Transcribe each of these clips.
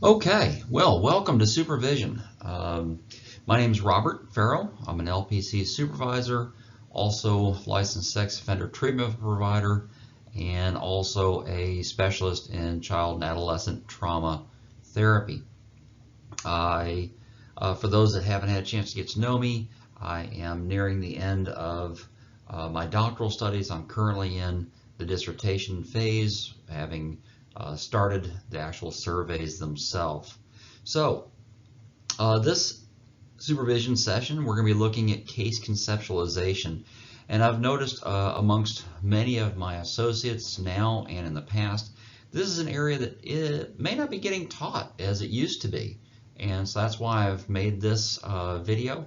Okay, well, welcome to Supervision. My name is Robert Farrow. I'm an LPC supervisor, also licensed sex offender treatment provider, and also a specialist in child and adolescent trauma therapy. For those that haven't had a chance to get to know me, I am nearing the end of my doctoral studies. I'm currently in the dissertation phase, having started the actual surveys themselves. So this supervision session, we're going to be looking at case conceptualization. And I've noticed amongst many of my associates now and in the past, this is an area that it may not be getting taught as it used to be. And so that's why I've made this video.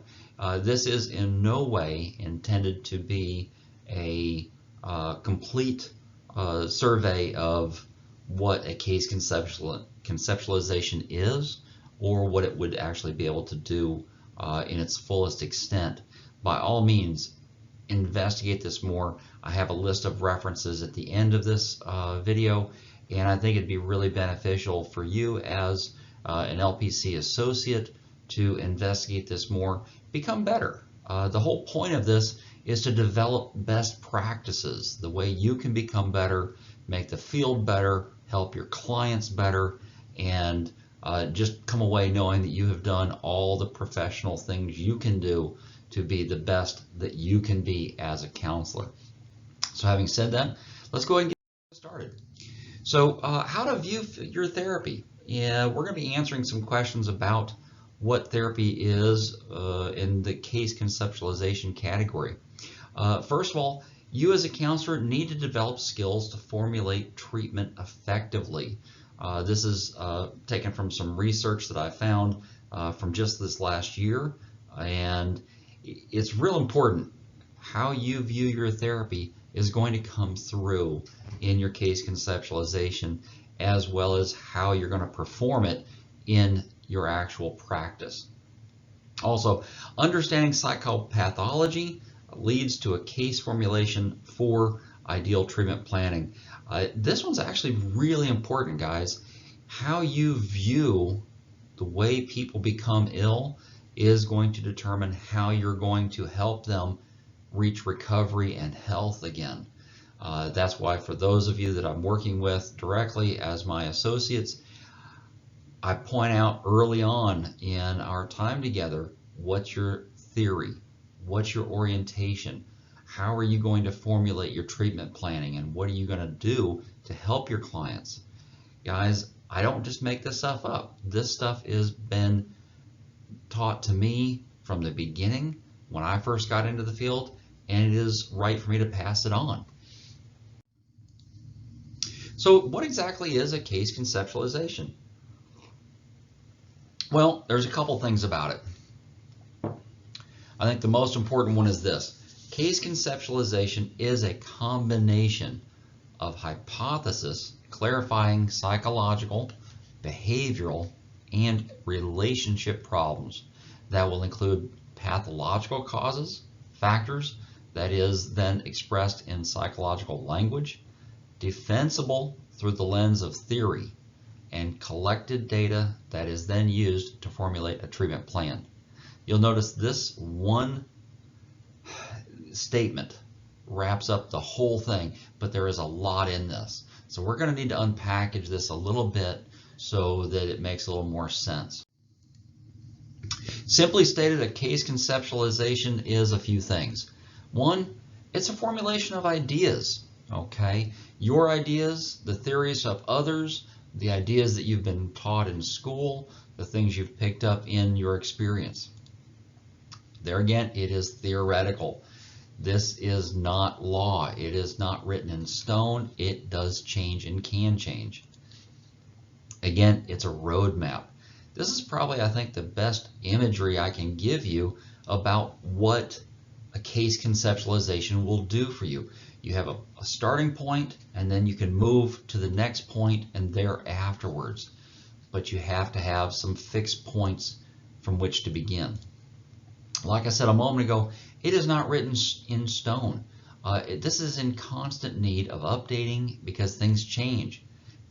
This is in no way intended to be a complete survey of what a case conceptualization is or what it would actually be able to do in its fullest extent. By all means, investigate this more. I have a list of references at the end of this video, and I think it'd be really beneficial for you as an LPC associate to investigate this more, become better. The whole point of this is to develop best practices, the way you can become better, make the field better, help your clients better, and just come away knowing that you have done all the professional things you can do to be the best that you can be as a counselor. So having said that, let's go ahead and get started. So how to view your therapy. Yeah, we're going to be answering some questions about what therapy is in the case conceptualization category. First of all, you as a counselor need to develop skills to formulate treatment effectively. This is taken from some research that I found from just this last year, and it's real important. How you view your therapy is going to come through in your case conceptualization, as well as how you're going to perform it in your actual practice. Also, understanding psychopathology leads to a case formulation for ideal treatment planning. This one's actually really important, guys. How you view the way people become ill is going to determine how you're going to help them reach recovery and health again. That's why for those of you that I'm working with directly as my associates, I point out early on in our time together, what's your theory? What's your orientation? How are you going to formulate your treatment planning, and what are you going to do to help your clients? Guys, I don't just make this stuff up. This stuff has been taught to me from the beginning when I first got into the field, and it is right for me to pass it on. So what exactly is a case conceptualization? Well, there's a couple things about it. I think the most important one is this. Case conceptualization is a combination of hypothesis, clarifying psychological, behavioral, and relationship problems that will include pathological causes, factors that is then expressed in psychological language, defensible through the lens of theory, and collected data that is then used to formulate a treatment plan. You'll notice this one statement wraps up the whole thing, but there is a lot in this. So we're going to need to unpackage this a little bit so that it makes a little more sense. Simply stated, a case conceptualization is a few things. One, it's a formulation of ideas, okay? Your ideas, the theories of others, the ideas that you've been taught in school, the things you've picked up in your experience. There again, it is theoretical. This is not law. It is not written in stone. It does change and can change. Again, it's a roadmap. This is probably, I think, the best imagery I can give you about what a case conceptualization will do for you. You have a starting point, and then you can move to the next point and there afterwards. But you have to have some fixed points from which to begin. Like I said a moment ago, it is not written in stone. This is in constant need of updating because things change.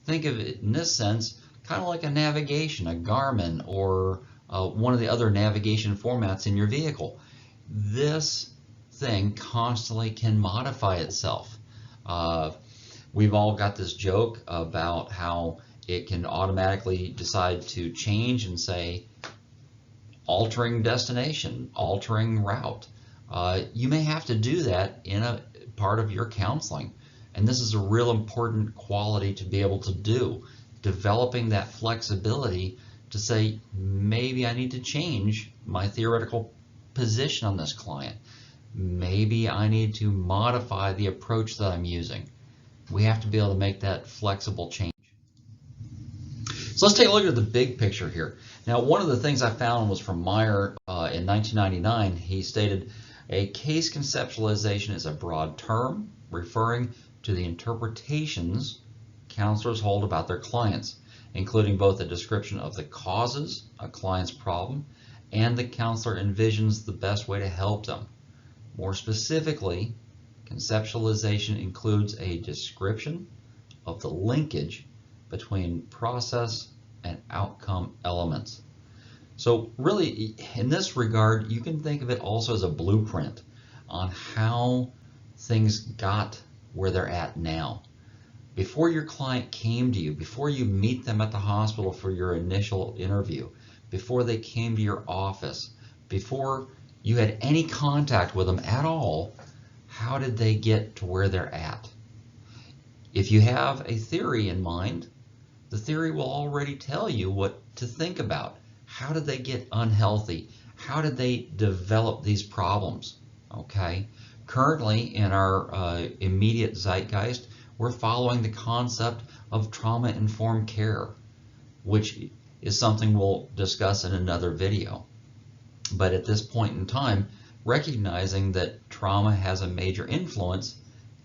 Think of it in this sense, kind of like a navigation, a Garmin, or one of the other navigation formats in your vehicle. This thing constantly can modify itself. We've all got this joke about how it can automatically decide to change and say, altering destination, altering route. You may have to do that in a part of your counseling. And this is a real important quality to be able to do, developing that flexibility to say, maybe I need to change my theoretical position on this client. Maybe I need to modify the approach that I'm using. We have to be able to make that flexible change. So let's take a look at the big picture here. Now, one of the things I found was from Meyer in 1999. He stated, a case conceptualization is a broad term referring to the interpretations counselors hold about their clients, including both a description of the causes a client's problem and the counselor envisions the best way to help them. More specifically, conceptualization includes a description of the linkage between process and outcome elements. So really, in this regard, you can think of it also as a blueprint on how things got where they're at now. Before your client came to you, before you meet them at the hospital for your initial interview, before they came to your office, before you had any contact with them at all, how did they get to where they're at? If you have a theory in mind, the theory will already tell you what to think about. How did they get unhealthy? How did they develop these problems? Okay. Currently, in our immediate zeitgeist, we're following the concept of trauma-informed care, which is something we'll discuss in another video. But at this point in time, recognizing that trauma has a major influence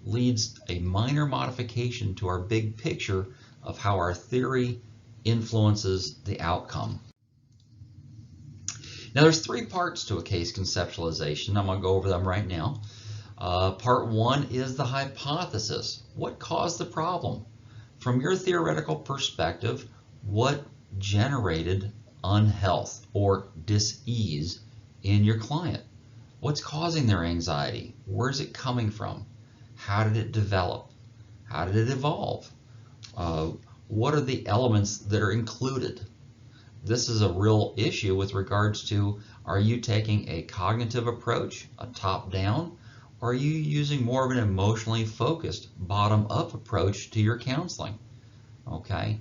leads a minor modification to our big picture of how our theory influences the outcome. Now, there's three parts to a case conceptualization. I'm going to go over them right now. Part one is the hypothesis. What caused the problem? From your theoretical perspective, what generated unhealth or dis-ease in your client? What's causing their anxiety? Where's it coming from? How did it develop? How did it evolve? What are the elements that are included? This is a real issue with regards to, are you taking a cognitive approach, a top-down, or are you using more of an emotionally focused bottom-up approach to your counseling? Okay,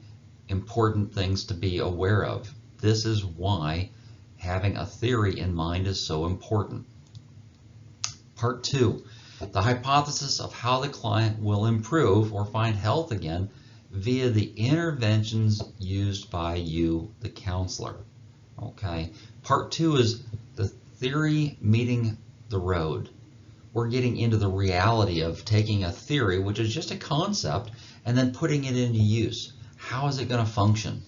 important things to be aware of. This is why having a theory in mind is so important. Part two, the hypothesis of how the client will improve or find health again via the interventions used by you, the counselor. Okay, part two is the theory meeting the road. We're getting into the reality of taking a theory, which is just a concept, and then putting it into use. How is it going to function?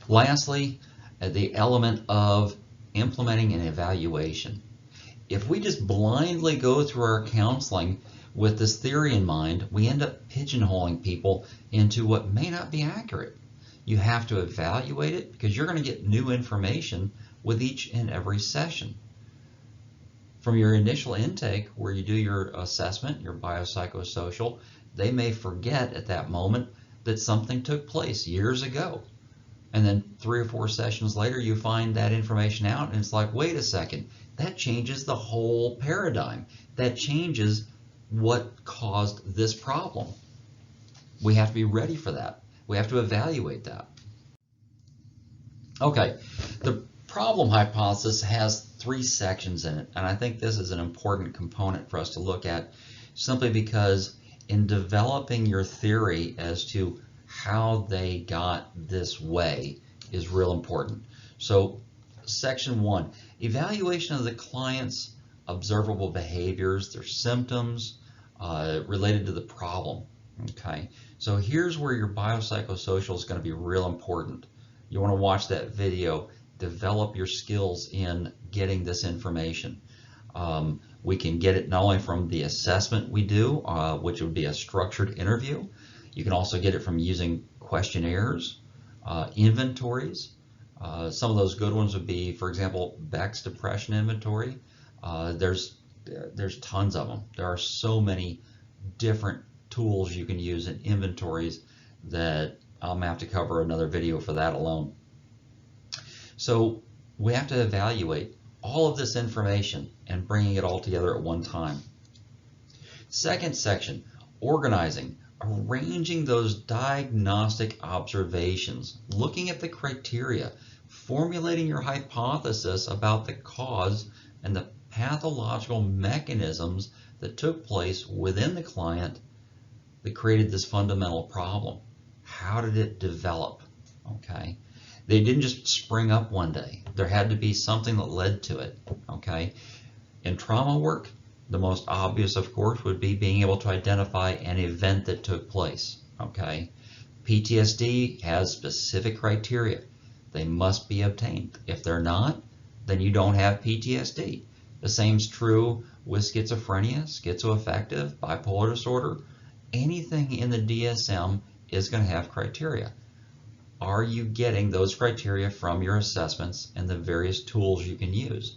Lastly, the element of implementing an evaluation. If we just blindly go through our counseling with this theory in mind, we end up pigeonholing people into what may not be accurate. You have to evaluate it because you're going to get new information with each and every session. From your initial intake, where you do your assessment, your biopsychosocial, they may forget at that moment that something took place years ago. And then 3 or 4 sessions later, you find that information out, and it's like, wait a second, that changes the whole paradigm. That changes what caused this problem. We have to be ready for that. We have to evaluate that. Okay, the problem hypothesis has 3 sections in it, and I think this is an important component for us to look at, simply because in developing your theory as to how they got this way is real important. So section 1, evaluation of the client's observable behaviors, their symptoms related to the problem. Okay, so here's where your biopsychosocial is going to be real important. You want to watch that video, develop your skills in getting this information. We can get it not only from the assessment we do, which would be a structured interview. You can also get it from using questionnaires, inventories. Some of those good ones would be, for example, Beck's Depression Inventory. There's tons of them. There are so many different tools you can use in inventories that I'm gonna have to cover another video for that alone. So we have to evaluate all of this information and bringing it all together at one time. Second section, organizing, arranging those diagnostic observations, looking at the criteria, formulating your hypothesis about the cause and the pathological mechanisms that took place within the client that created this fundamental problem. How did it develop? Okay. They didn't just spring up one day. There had to be something that led to it. Okay. In trauma work, the most obvious, of course, would be being able to identify an event that took place. Okay. PTSD has specific criteria. They must be obtained. If they're not, then you don't have PTSD. The same's true with schizophrenia, schizoaffective, bipolar disorder. Anything in the DSM is going to have criteria. Are you getting those criteria from your assessments and the various tools you can use?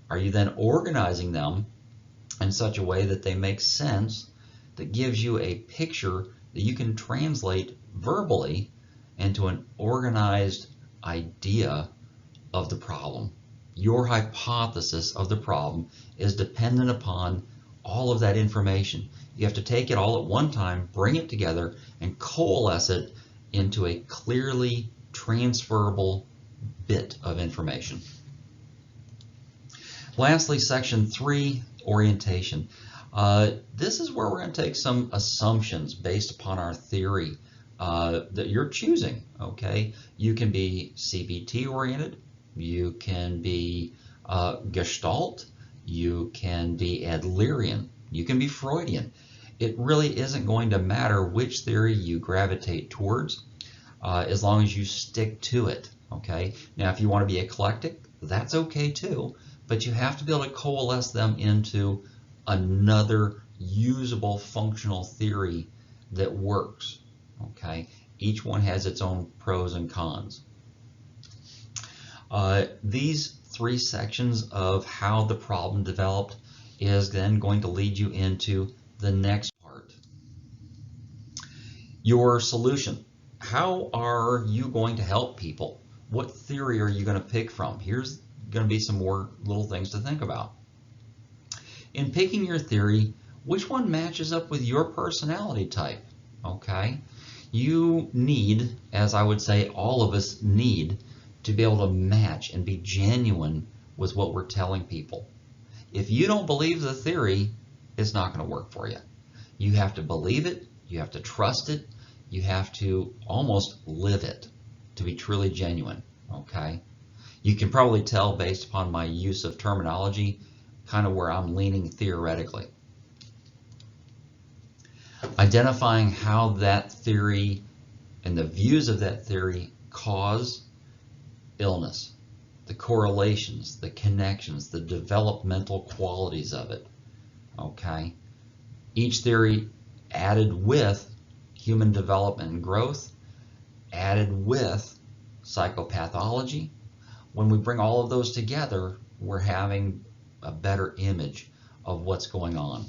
Are you then organizing them in such a way that they make sense, that gives you a picture that you can translate verbally into an organized idea of the problem? Your hypothesis of the problem is dependent upon all of that information. You have to take it all at one time, bring it together, and coalesce it into a clearly transferable bit of information. Lastly, section 3, orientation. This is where we're going to take some assumptions based upon our theory that you're choosing. Okay, you can be CBT oriented, you can be Gestalt, you can be Adlerian, you can be Freudian. It really isn't going to matter which theory you gravitate towards, as long as you stick to it. Okay. Now, if you want to be eclectic, that's okay too, but you have to be able to coalesce them into another usable functional theory that works. Okay. Each one has its own pros and cons. These 3 sections of how the problem developed is then going to lead you into the next part. Your solution. How are you going to help people? What theory are you going to pick from? Here's going to be some more little things to think about. In picking your theory, which one matches up with your personality type? Okay. You need, as I would say all of us need, to be able to match and be genuine with what we're telling people. If you don't believe the theory, it's not going to work for you. You have to believe it, you have to trust it, you have to almost live it to be truly genuine. Okay? You can probably tell based upon my use of terminology kind of where I'm leaning theoretically. Identifying how that theory and the views of that theory cause illness, the correlations, the connections, the developmental qualities of it. Okay? Each theory added with human development and growth, added with psychopathology. When we bring all of those together, we're having a better image of what's going on.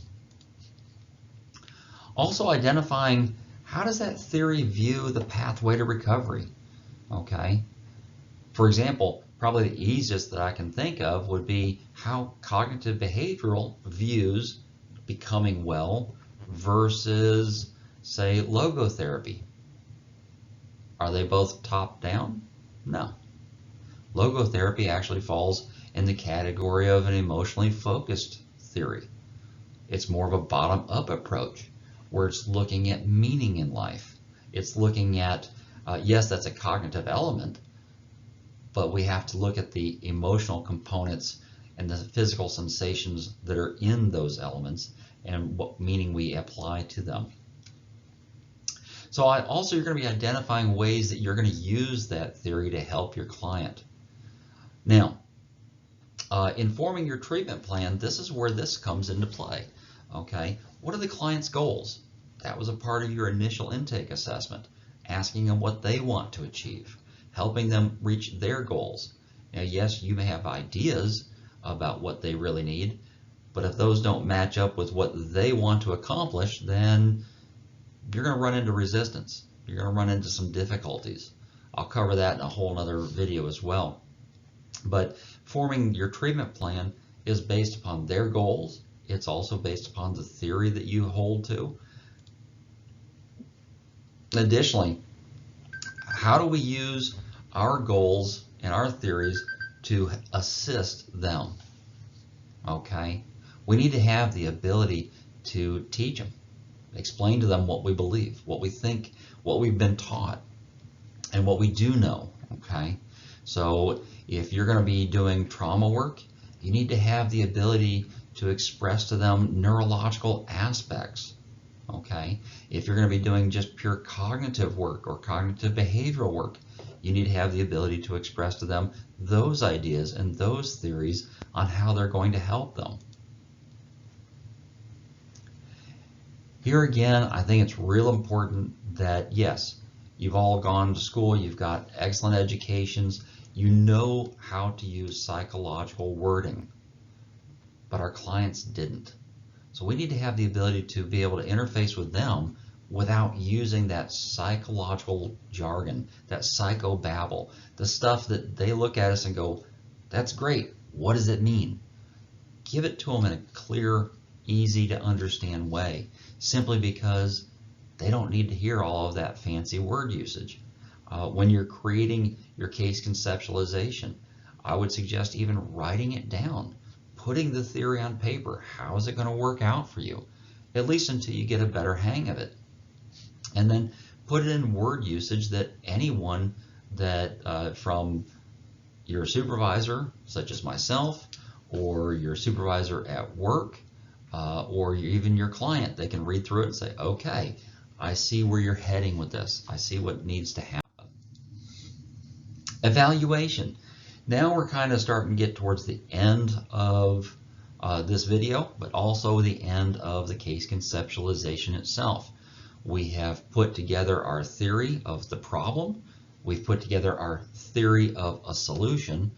Also identifying how does that theory view the pathway to recovery? Okay. For example, probably the easiest that I can think of would be how cognitive behavioral views becoming well versus, say, logotherapy. Are they both top-down? No. Logotherapy actually falls in the category of an emotionally focused theory. It's more of a bottom-up approach where it's looking at meaning in life. It's looking at, yes, that's a cognitive element, but we have to look at the emotional components and the physical sensations that are in those elements and what meaning we apply to them. So also you're going to be identifying ways that you're going to use that theory to help your client. Now, in forming your treatment plan, this is where this comes into play. Okay, what are the client's goals? That was a part of your initial intake assessment. asking them what they want to achieve, helping them reach their goals. Now, yes, you may have ideas about what they really need, but if those don't match up with what they want to accomplish, then you're going to run into resistance. You're going to run into some difficulties. I'll cover that in a whole other video as well. But forming your treatment plan is based upon their goals. It's also based upon the theory that you hold to. Additionally, how do we use our goals and our theories to assist them? Okay, we need to have the ability to teach them, explain to them what we believe, what we think, what we've been taught, and what we do know. Okay, so if you're going to be doing trauma work, you need to have the ability to express to them neurological aspects. Okay, if you're going to be doing just pure cognitive work or cognitive behavioral work, you need to have the ability to express to them those ideas and those theories on how they're going to help them. Here again, I think it's real important that, yes, you've all gone to school, you've got excellent educations, you know how to use psychological wording, but our clients didn't. So we need to have the ability to be able to interface with them without using that psychological jargon, that psychobabble, the stuff that they look at us and go, that's great, what does it mean? Give it to them in a clear, easy to understand way, simply because they don't need to hear all of that fancy word usage. When you're creating your case conceptualization, I would suggest even writing it down, putting the theory on paper. How is it going to work out for you? At least until you get a better hang of it. And then put it in word usage that anyone that from your supervisor, such as myself, or your supervisor at work, or even your client, they can read through it and say, okay, I see where you're heading with this. I see what needs to happen. Evaluation. Now we're kind of starting to get towards the end of this video, but also the end of the case conceptualization itself. We have put together our theory of the problem. We've put together our theory of a solution,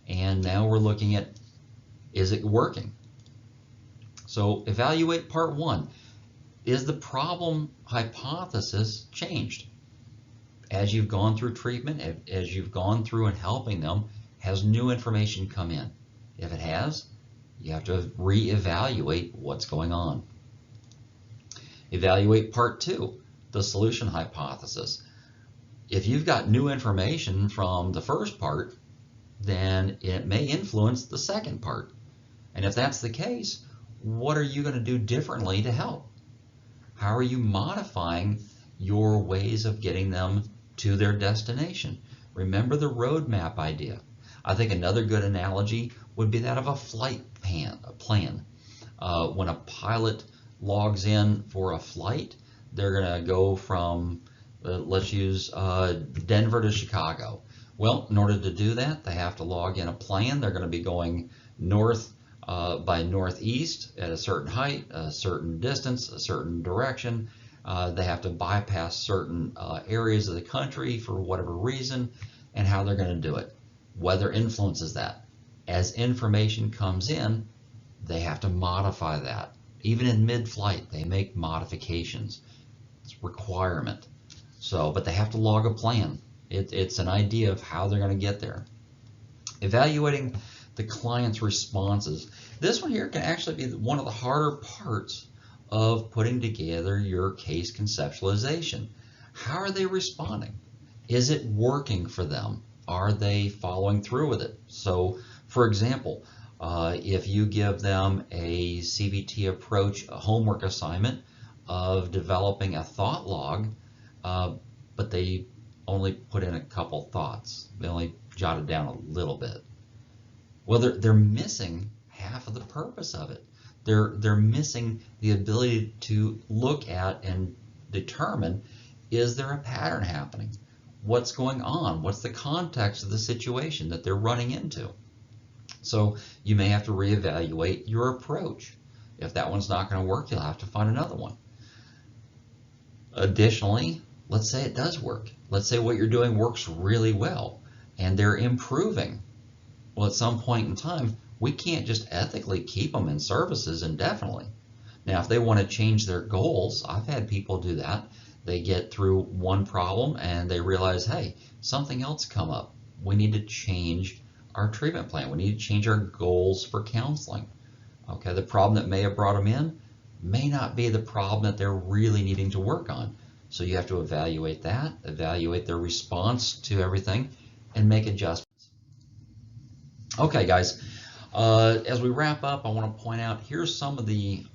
and now we're looking at, is it working? So evaluate part one. Is the problem hypothesis changed? As you've gone through treatment, as you've gone through and helping them, has new information come in? If it has, you have to reevaluate what's going on. Evaluate part two, the solution hypothesis. If you've got new information from the first part, then it may influence the second part. And if that's the case, what are you going to do differently to help? How are you modifying your ways of getting them to their destination? Remember the roadmap idea. I think another good analogy would be that of a flight plan. When a pilot logs in for a flight, they're going to go from, let's use Denver to Chicago. Well, in order to do that, they have to log in a plan. They're going to be going north by northeast at a certain height, a certain distance, a certain direction. They have to bypass certain areas of the country for whatever reason, and how they're going to do it. Weather influences that. As information comes in, they have to modify that. Even in mid-flight, they make modifications. It's a requirement. So, but they have to log a plan. It's an idea of how they're going to get there. Evaluating the client's responses. This one here can actually be one of the harder parts of putting together your case conceptualization. How are they responding? Is it working for them? Are they following through with it? So, for example, if you give them a CBT approach, a homework assignment of developing a thought log, but they only put in a couple thoughts. They only jotted down a little bit. Well, they're missing half of the purpose of it. They're missing the ability to look at and determine, is there a pattern happening? What's going on? What's the context of the situation that they're running into? So you may have to reevaluate your approach. If that one's not going to work, you'll have to find another one. Additionally, let's say it does work. Let's say what you're doing works really well and they're improving. Well, at some point in time, we can't just ethically keep them in services indefinitely. Now, if they want to change their goals, I've had people do that. They get through one problem and they realize, hey, something else come up. We need to change our treatment plan. We need to change our goals for counseling. Okay, the problem that may have brought them in may not be the problem that they're really needing to work on. So you have to evaluate that, evaluate their response to everything, and make adjustments. Okay, guys, as we wrap up, I want to point out here's some of the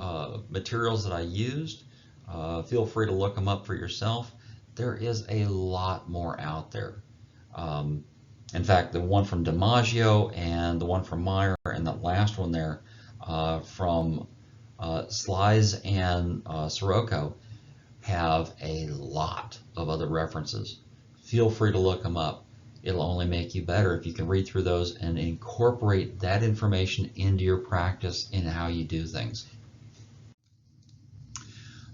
materials that I used. Feel free to look them up for yourself. There is a lot more out there. In fact, the one from DiMaggio and the one from Meyer and the last one there from Slice and Sirocco have a lot of other references. Feel free to look them up. It'll only make you better if you can read through those and incorporate that information into your practice in how you do things.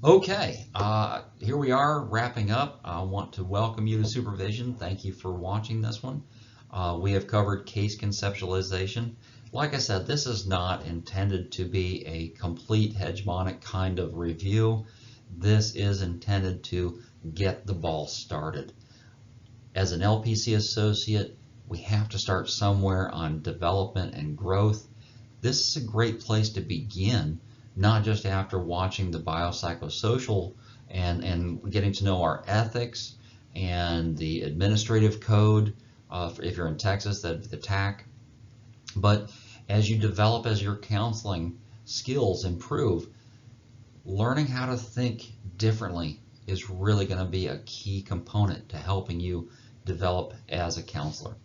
Okay, here we are wrapping up. I want to welcome you to Supervision. Thank you for watching this one. We have covered case conceptualization. Like I said, this is not intended to be a complete hegemonic kind of review. This is intended to get the ball started. As an LPC associate, we have to start somewhere on development and growth. This is a great place to begin, not just after watching the biopsychosocial and getting to know our ethics and the administrative code, if you're in Texas, the TAC, but as you develop, as your counseling skills improve, learning how to think differently is really going to be a key component to helping you develop as a counselor.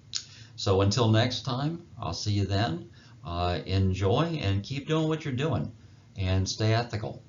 So until next time, I'll see you then. Enjoy and keep doing what you're doing and stay ethical.